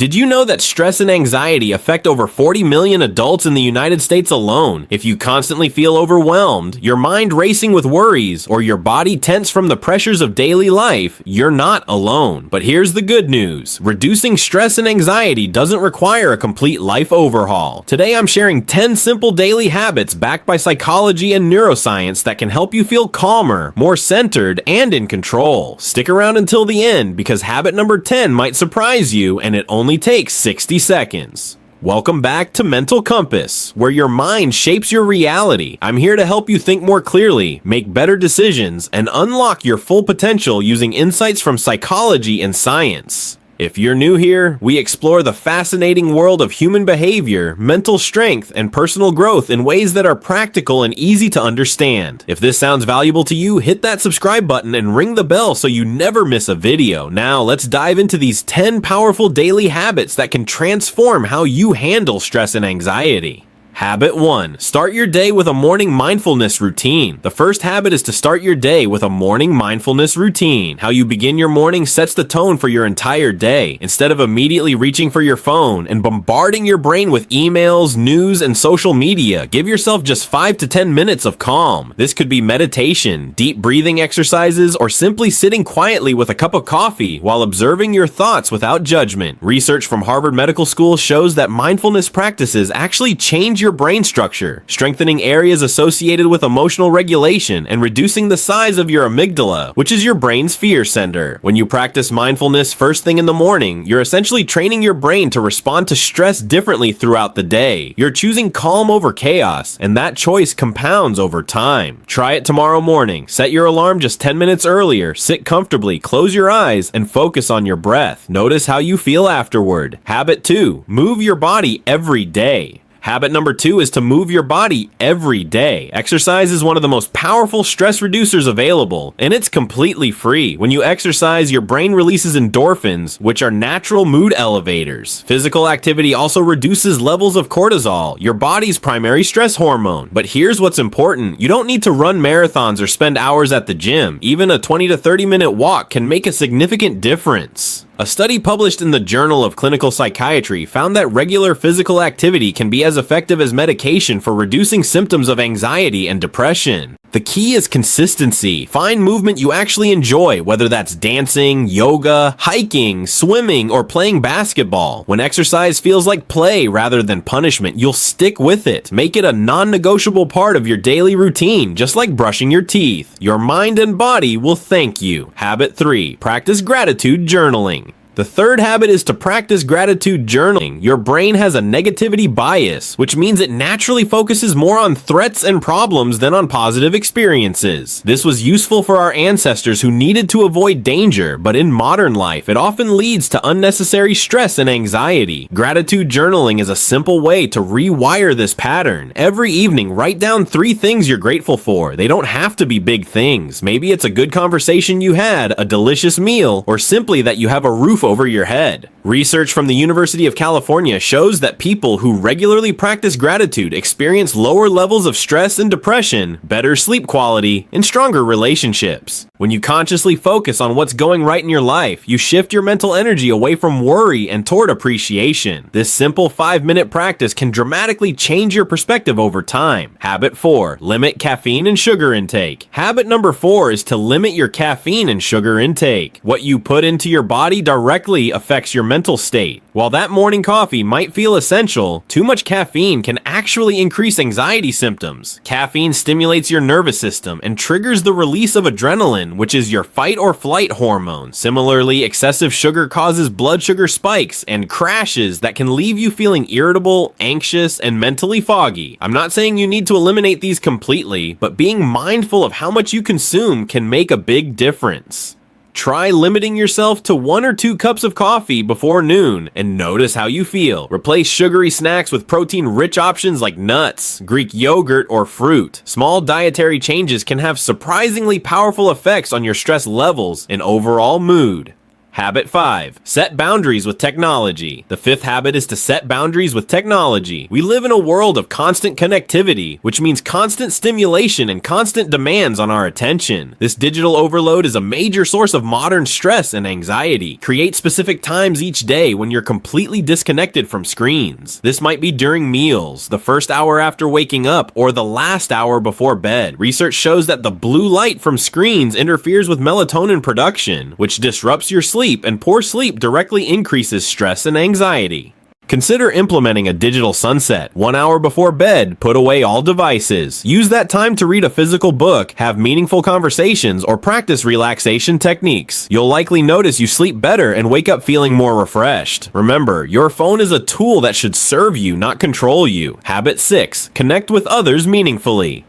Did you know that stress and anxiety affect over 40 million adults in the United States alone? If you constantly feel overwhelmed, your mind racing with worries, or your body tense from the pressures of daily life, you're not alone. But here's the good news. Reducing stress and anxiety doesn't require a complete life overhaul. Today I'm sharing 10 simple daily habits backed by psychology and neuroscience that can help you feel calmer, more centered, and in control. Stick around until the end because habit number 10 might surprise you, and it only takes 60 seconds. Welcome back to Mental Compass, where your mind shapes your reality. I'm here to help you think more clearly, make better decisions, and unlock your full potential using insights from psychology and science. If you're new here, we explore the fascinating world of human behavior, mental strength, and personal growth in ways that are practical and easy to understand. If this sounds valuable to you, hit that subscribe button and ring the bell so you never miss a video. Now, let's dive into these 10 powerful daily habits that can transform how you handle stress and anxiety. Habit 1. Start your day with a morning mindfulness routine. The first habit is to start your day with a morning mindfulness routine. How you begin your morning sets the tone for your entire day. Instead of immediately reaching for your phone and bombarding your brain with emails, news, and social media, give yourself just 5 to 10 minutes of calm. This could be meditation, deep breathing exercises, or simply sitting quietly with a cup of coffee while observing your thoughts without judgment. Research from Harvard Medical School shows that mindfulness practices actually change your brain structure, strengthening areas associated with emotional regulation and reducing the size of your amygdala, which is your brain's fear center. When you practice mindfulness first thing in the morning, you're essentially training your brain to respond to stress differently throughout the day. You're choosing calm over chaos, and that choice compounds over time. Try it tomorrow morning. Set your alarm just 10 minutes earlier, sit comfortably, close your eyes, and focus on your breath. Notice how you feel afterward. Habit 2. Move your body every day. Habit number 2 is to move your body every day. Exercise is one of the most powerful stress reducers available, and it's completely free. When you exercise, your brain releases endorphins, which are natural mood elevators. Physical activity also reduces levels of cortisol, your body's primary stress hormone. But here's what's important. You don't need to run marathons or spend hours at the gym. Even a 20 to 30 minute walk can make a significant difference. A study published in the Journal of Clinical Psychiatry found that regular physical activity can be as effective as medication for reducing symptoms of anxiety and depression. The key is consistency. Find movement you actually enjoy, whether that's dancing, yoga, hiking, swimming, or playing basketball. When exercise feels like play rather than punishment, you'll stick with it. Make it a non-negotiable part of your daily routine, just like brushing your teeth. Your mind and body will thank you. Habit 3. Practice gratitude journaling. The third habit is to practice gratitude journaling. Your brain has a negativity bias, which means it naturally focuses more on threats and problems than on positive experiences. This was useful for our ancestors who needed to avoid danger, but in modern life, it often leads to unnecessary stress and anxiety. Gratitude journaling is a simple way to rewire this pattern. Every evening, write down 3 things you're grateful for. They don't have to be big things. Maybe it's a good conversation you had, a delicious meal, or simply that you have a roof over your head. Research from the University of California shows that people who regularly practice gratitude experience lower levels of stress and depression, better sleep quality, and stronger relationships. When you consciously focus on what's going right in your life, you shift your mental energy away from worry and toward appreciation. This simple 5-minute practice can dramatically change your perspective over time. Habit 4. Limit caffeine and sugar intake. Habit number 4 is to limit your caffeine and sugar intake. What you put into your body directly affects your mental state. While that morning coffee might feel essential, too much caffeine can actually increase anxiety symptoms. Caffeine stimulates your nervous system and triggers the release of adrenaline, which is your fight or flight hormone. Similarly, excessive sugar causes blood sugar spikes and crashes that can leave you feeling irritable, anxious, and mentally foggy. I'm not saying you need to eliminate these completely, but being mindful of how much you consume can make a big difference. Try limiting yourself to 1 or 2 cups of coffee before noon and notice how you feel. Replace sugary snacks with protein-rich options like nuts, Greek yogurt, or fruit. Small dietary changes can have surprisingly powerful effects on your stress levels and overall mood. Habit 5. Set boundaries with technology. The fifth habit is to set boundaries with technology. We live in a world of constant connectivity, which means constant stimulation and constant demands on our attention. This digital overload is a major source of modern stress and anxiety. Create specific times each day when you're completely disconnected from screens. This might be during meals, the first hour after waking up, or the last hour before bed. Research shows that the blue light from screens interferes with melatonin production, which disrupts your sleep, and poor sleep directly increases stress and anxiety. Consider implementing a digital sunset. 1 hour before bed, put away all devices. Use that time to read a physical book, have meaningful conversations, or practice relaxation techniques. You'll likely notice you sleep better and wake up feeling more refreshed. Remember, your phone is a tool that should serve you, not control you. Habit 6. Connect with others meaningfully.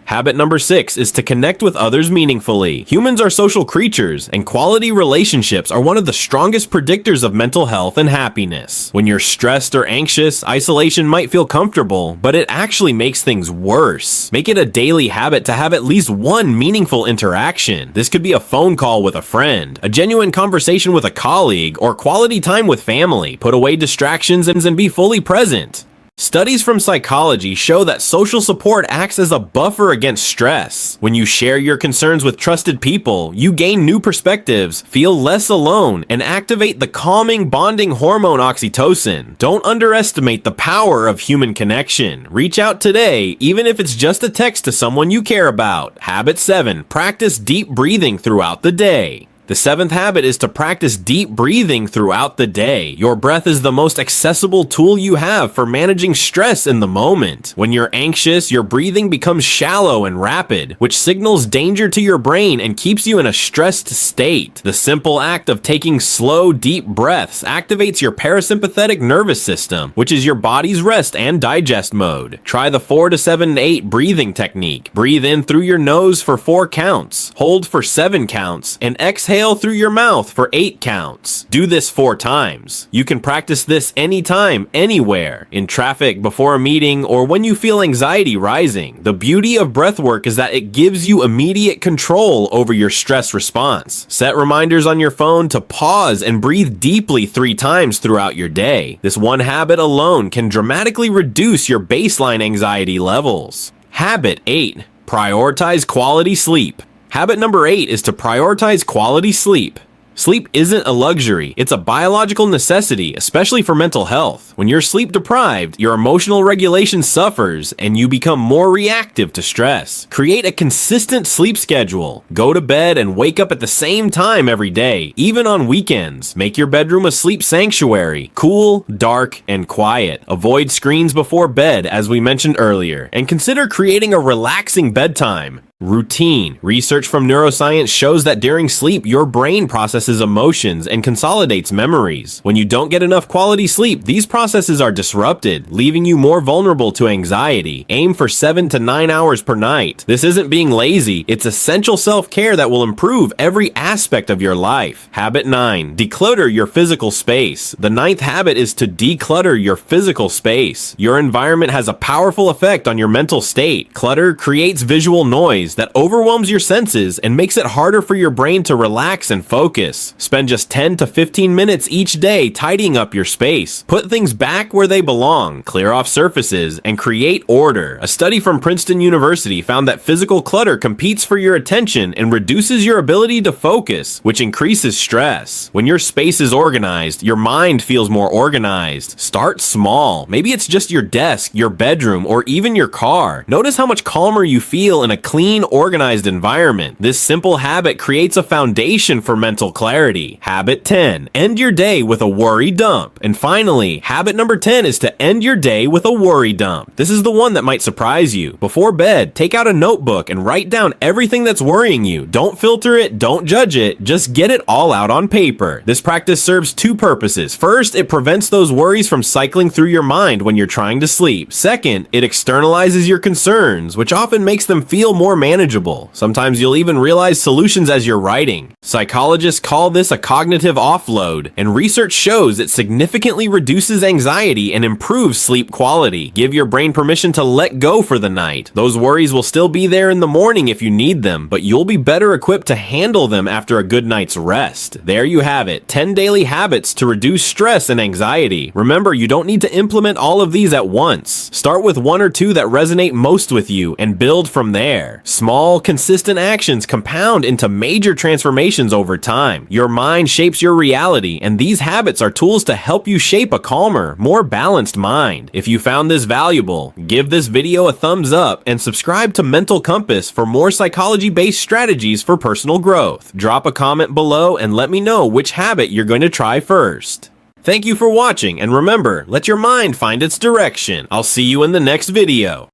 Habit number 6 is to connect with others meaningfully. Humans are social creatures, and quality relationships are one of the strongest predictors of mental health and happiness. When you're stressed or anxious, isolation might feel comfortable, but it actually makes things worse. Make it a daily habit to have at least one meaningful interaction. This could be a phone call with a friend, a genuine conversation with a colleague, or quality time with family. Put away distractions and be fully present. Studies from psychology show that social support acts as a buffer against stress. When you share your concerns with trusted people, you gain new perspectives, feel less alone, and activate the calming, bonding hormone oxytocin. Don't underestimate the power of human connection. Reach out today, even if it's just a text to someone you care about. Habit 7. Practice deep breathing throughout the day. The 7th habit is to practice deep breathing throughout the day. Your breath is the most accessible tool you have for managing stress in the moment. When you're anxious, your breathing becomes shallow and rapid, which signals danger to your brain and keeps you in a stressed state. The simple act of taking slow, deep breaths activates your parasympathetic nervous system, which is your body's rest and digest mode. Try the 4 to 7 to 8 breathing technique. Breathe in through your nose for 4 counts, hold for 7 counts, and exhale through your mouth for 8 counts. Do this 4 times. You can practice this anytime, anywhere, in traffic, before a meeting, or when you feel anxiety rising. The beauty of breath work is that it gives you immediate control over your stress response. Set reminders on your phone to pause and breathe deeply 3 times throughout your day. This one habit alone can dramatically reduce your baseline anxiety levels. Habit 8. Prioritize quality sleep. Habit number 8 is to prioritize quality sleep. Sleep isn't a luxury, it's a biological necessity, especially for mental health. When you're sleep deprived, your emotional regulation suffers and you become more reactive to stress. Create a consistent sleep schedule. Go to bed and wake up at the same time every day, even on weekends. Make your bedroom a sleep sanctuary. Cool, dark, and quiet. Avoid screens before bed, as we mentioned earlier, and consider creating a relaxing bedtime. Routine. Research from neuroscience shows that during sleep, your brain processes emotions and consolidates memories. When you don't get enough quality sleep, these processes are disrupted, leaving you more vulnerable to anxiety. Aim for 7 to 9 hours per night. This isn't being lazy, it's essential self-care that will improve every aspect of your life. Habit 9. Declutter your physical space. The 9th habit is to declutter your physical space. Your environment has a powerful effect on your mental state. Clutter creates visual noise that overwhelms your senses and makes it harder for your brain to relax and focus. Spend just 10 to 15 minutes each day tidying up your space. Put things back where they belong, clear off surfaces, and create order. A study from Princeton University found that physical clutter competes for your attention and reduces your ability to focus, which increases stress. When your space is organized, your mind feels more organized. Start small. Maybe it's just your desk, your bedroom, or even your car. Notice how much calmer you feel in a clean, organized environment. This simple habit creates a foundation for mental clarity. Habit 10. End your day with a worry dump. And finally, habit number 10 is to end your day with a worry dump. This is the one that might surprise you. Before bed, take out a notebook and write down everything that's worrying you. Don't filter it, don't judge it, just get it all out on paper. This practice serves 2 purposes. First, it prevents those worries from cycling through your mind when you're trying to sleep. Second, it externalizes your concerns, which often makes them feel more manageable. Sometimes you'll even realize solutions as you're writing. Psychologists call this a cognitive offload, and research shows it significantly reduces anxiety and improves sleep quality. Give your brain permission to let go for the night. Those worries will still be there in the morning if you need them, but you'll be better equipped to handle them after a good night's rest. There you have it, 10 daily habits to reduce stress and anxiety. Remember, you don't need to implement all of these at once. Start with one or two that resonate most with you and build from there. Small, consistent actions compound into major transformations over time. Your mind shapes your reality, and these habits are tools to help you shape a calmer, more balanced mind. If you found this valuable, give this video a thumbs up and subscribe to Mental Compass for more psychology-based strategies for personal growth. Drop a comment below and let me know which habit you're going to try first. Thank you for watching, and remember, let your mind find its direction. I'll see you in the next video.